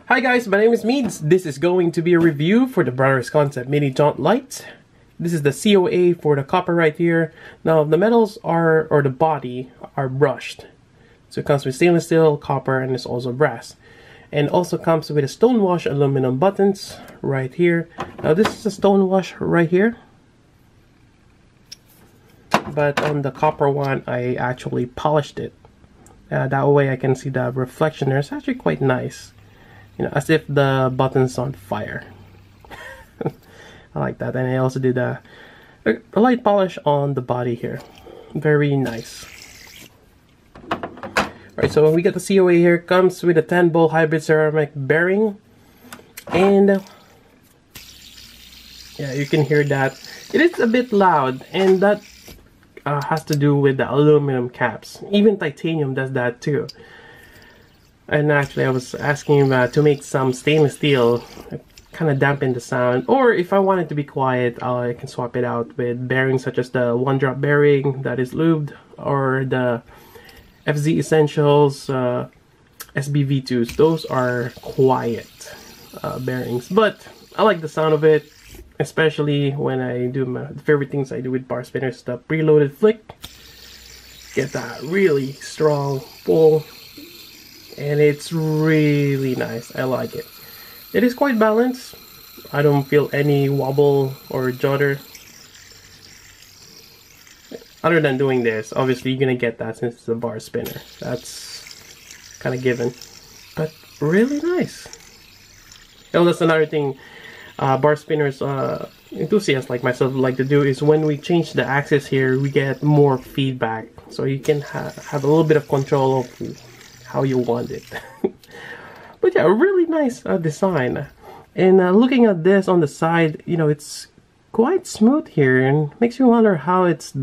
Hi guys, my name is Meads. This is going to be a review for the BrothersConcepts Mini Jaunt Light. This is the COA for the copper right here. Now the metals are, or the body, are brushed. So it comes with stainless steel, copper, and it's also brass. And also comes with a stonewash aluminum buttons right here. Now this is a stonewash right here. But on the copper one, I actually polished it. That way I can see the reflection there. It's actually quite nice. You know, as if the button's on fire. I like that. And I also did a light polish on the body here. Very nice. Alright, so when we get the COA here, it comes with a 10-bowl hybrid ceramic bearing. And yeah, you can hear that. It is a bit loud, and that has to do with the aluminum caps. Even titanium does that too. And actually I was asking to make some stainless steel, kind of dampen the sound. Or if I want it to be quiet, I can swap it out with bearings such as the one drop bearing that is lubed, or the FZ Essentials SBV2s. Those are quiet bearings, but I like the sound of it, especially when I do my favorite things I do with bar spinners, the preloaded flick. Get that really strong pull. And it's really nice. I like it. It is quite balanced. I don't feel any wobble or judder. Other than doing this, obviously you're gonna get that since it's a bar spinner. That's kind of given. But really nice. And that's another thing bar spinners enthusiasts like myself like to do, is when we change the axis here, we get more feedback. So you can have a little bit of control of how you want it. But yeah, really nice design. And looking at this on the side, you know, it's quite smooth here, and makes you wonder how's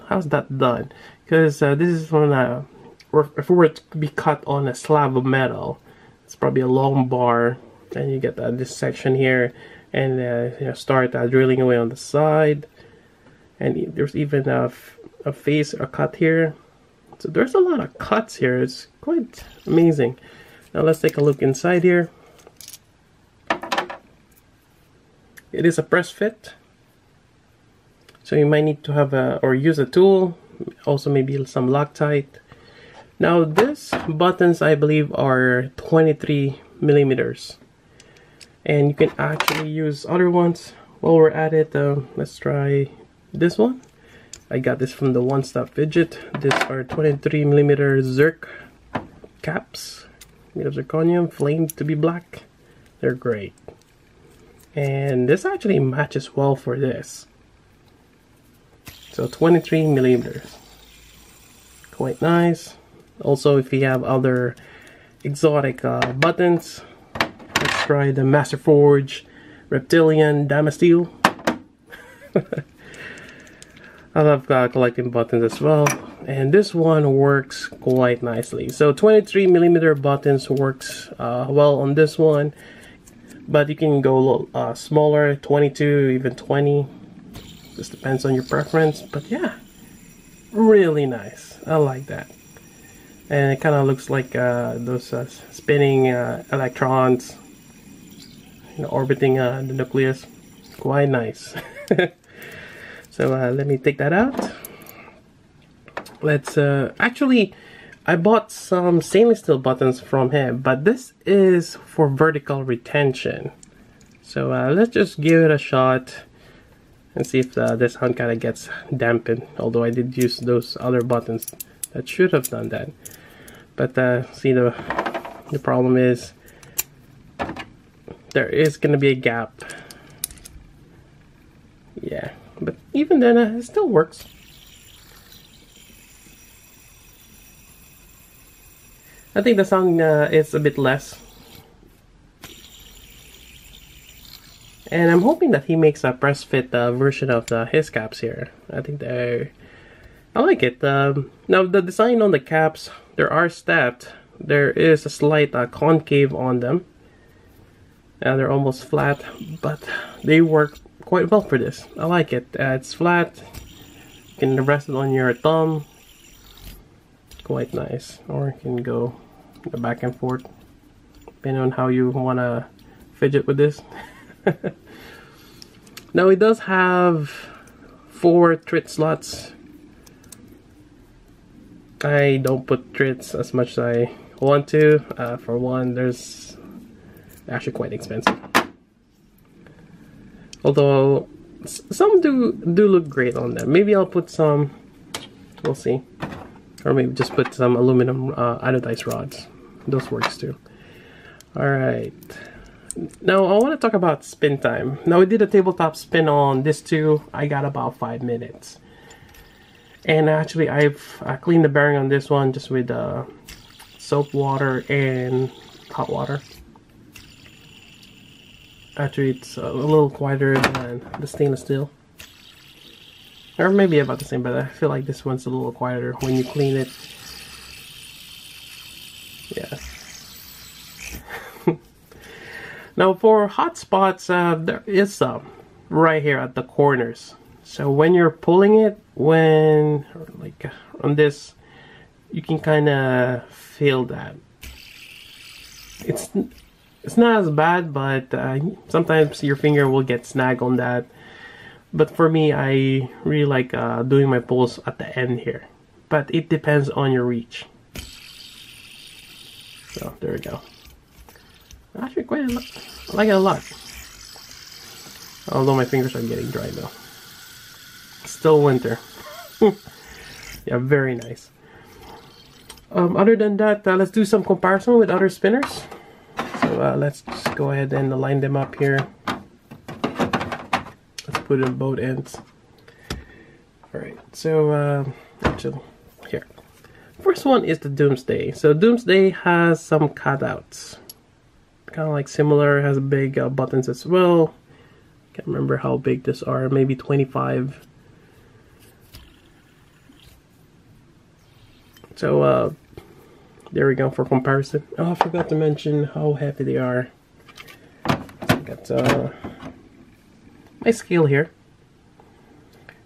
that done. Because this is one if it were to be cut on a slab of metal, it's probably a long bar, and you get this section here, and you know, start drilling away on the side. And there's even a face, a cut here. So there's a lot of cuts here. It's quite amazing. Now let's take a look inside here. It is a press fit, so you might need to have or use a tool, also maybe some Loctite. Now this buttons, I believe, are 23 millimeters, and you can actually use other ones. While we're at it, let's try this one. I got this from the One Stop Fidget. These are 23 millimeter Zirc caps made of zirconium, flamed to be black. They're great, and this actually matches well for this. So 23 millimeters, quite nice. Also, if you have other exotic buttons, let's try the Masterforge Reptilian Damasteel. I love collecting buttons as well, and this one works quite nicely. So 23 millimeter buttons works well on this one, but you can go smaller, 22, even 20. Just depends on your preference. But yeah, really nice. I like that, and it kind of looks like those spinning electrons, you know, orbiting the nucleus. Quite nice. So let me take that out. Let's actually, I bought some stainless steel buttons from him, but this is for vertical retention. So let's just give it a shot and see if this hand kind of gets dampened. Although I did use those other buttons that should have done that. But see, the problem is there is going to be a gap. Yeah. But even then, it still works. I think the sound is a bit less. And I'm hoping that he makes a press fit version of his caps here. I think I like it. Now the design on the caps, there are stepped. There is a slight concave on them. They're almost flat, but they work quite well for this. I like it. It's flat. You can rest it on your thumb. Quite nice. Or you can go back and forth. depending on how you want to fidget with this. Now it does have 4 treat slots. I don't put treats as much as I want to. For one, there's actually quite expensive. Although some do look great on them. Maybe I'll put some. We'll see. Or maybe just put some aluminum anodized rods. Those works too. Alright. Now I want to talk about spin time. Now we did a tabletop spin on this too. I got about 5 minutes. And actually I've cleaned the bearing on this one just with soap water and hot water. Actually it's a little quieter than the stainless steel. Or maybe about the same, but I feel like this one's a little quieter when you clean it. Yes. Now for hot spots, there is some right here at the corners. So when you're pulling it, like on this, you can kind of feel that. It's not as bad, but sometimes your finger will get snagged on that. But for me, I really like doing my pulls at the end here. But it depends on your reach. So there we go. Actually, quite a lot. I like it a lot. Although my fingers are getting dry though. Still winter. Yeah, very nice. Other than that, let's do some comparison with other spinners. So let's just go ahead and line them up here. Let's put it on both ends. Alright, so actually, here. First one is the Doomsday. So Doomsday has some cutouts. Kind of like similar, has big buttons as well. Can't remember how big these are, maybe 25. So there we go for comparison. Oh, I forgot to mention how heavy they are. I got my scale here.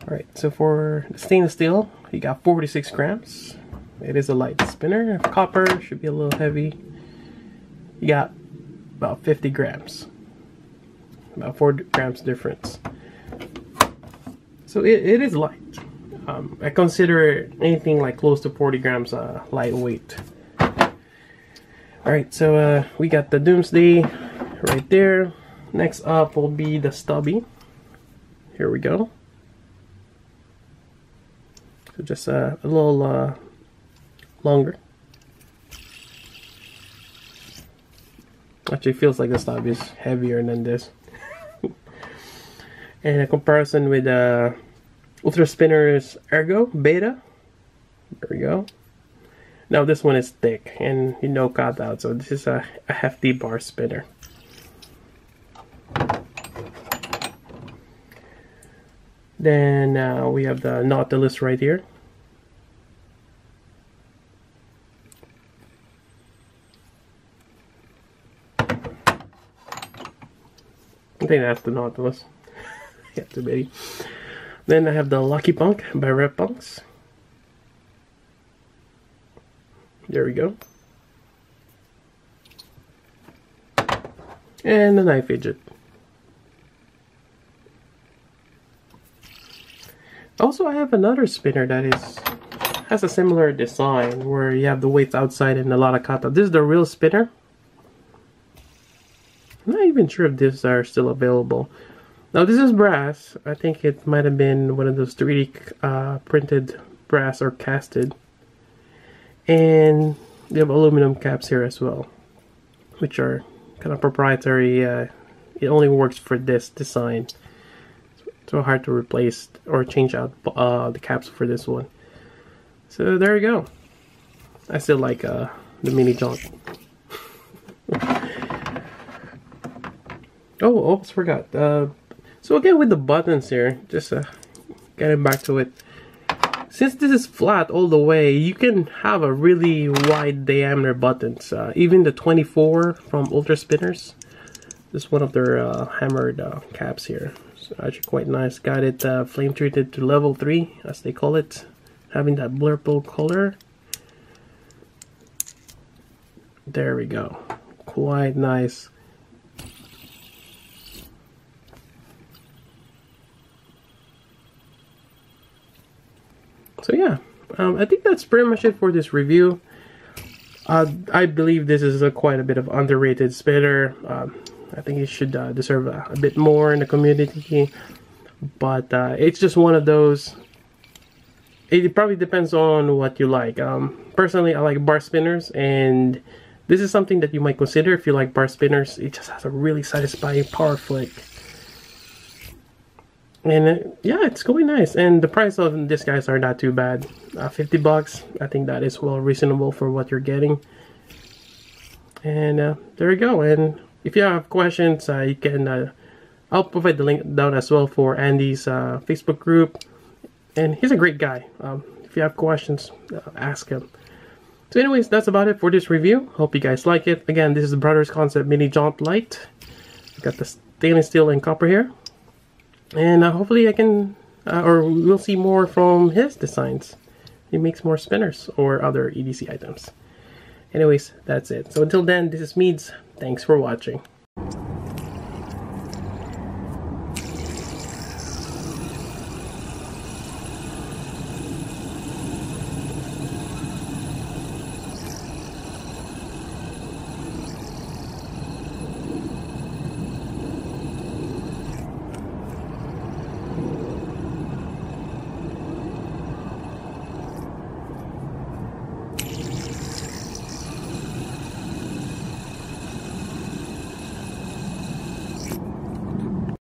Alright, so for the stainless steel, you got 46 grams. It is a light spinner. Copper should be a little heavy. You got about 50 grams. About 4 grams difference. So it is light. I consider anything like close to 40 grams lightweight. Alright, so we got the Doomsday right there. Next up will be the Stubby. Here we go. So just a little longer. Actually feels like the Stubby is heavier than this. And a comparison with Ultra Spinner's Ergo Beta. There we go. Now this one is thick and cut out, so this is a hefty bar spinner. Then we have the Nautilus right here. I think that's the Nautilus. Yeah, too big. Then I have the Lucky Punk by Red Punks. There we go. And the Knife Fidget. Also, I have another spinner that has a similar design where you have the weights outside and a lot of cutout. This is the real spinner. I'm not even sure if these are still available. Now this is brass. I think it might have been one of those 3D printed brass or casted. And they have aluminum caps here as well, which are kind of proprietary. It only works for this design. So hard to replace or change out the caps for this one. So there you go. I still like the mini Jaunt. Oh, almost forgot. So again with the buttons here, just getting back to it. Since this is flat all the way, you can have a really wide diameter buttons. Even the 24 from Ultra Spinners. This is one of their hammered caps here. So actually quite nice. Got it flame treated to level 3, as they call it. Having that blurple color. There we go. quite nice. So yeah, I think that's pretty much it for this review. I believe this is quite a bit of underrated spinner. I think it should deserve a bit more in the community, but it's just one of those. It probably depends on what you like. Personally, I like bar spinners, and this is something that you might consider if you like bar spinners. It just has a really satisfying power flick. And yeah, it's going nice, and the price of these guys are not too bad. 50 bucks, I think that is well reasonable for what you're getting. And there you go. And if you have questions, you can I'll provide the link down as well for Andy's Facebook group, and he's a great guy. If you have questions, ask him. So anyways, that's about it for this review. Hope you guys like it. Again, this is the BrothersConcepts Mini Jaunt Light. Got the stainless steel and copper here. And hopefully I can, or we'll see more from his designs. He makes more spinners or other EDC items. Anyways, that's it. So until then, this is Meads. Thanks for watching.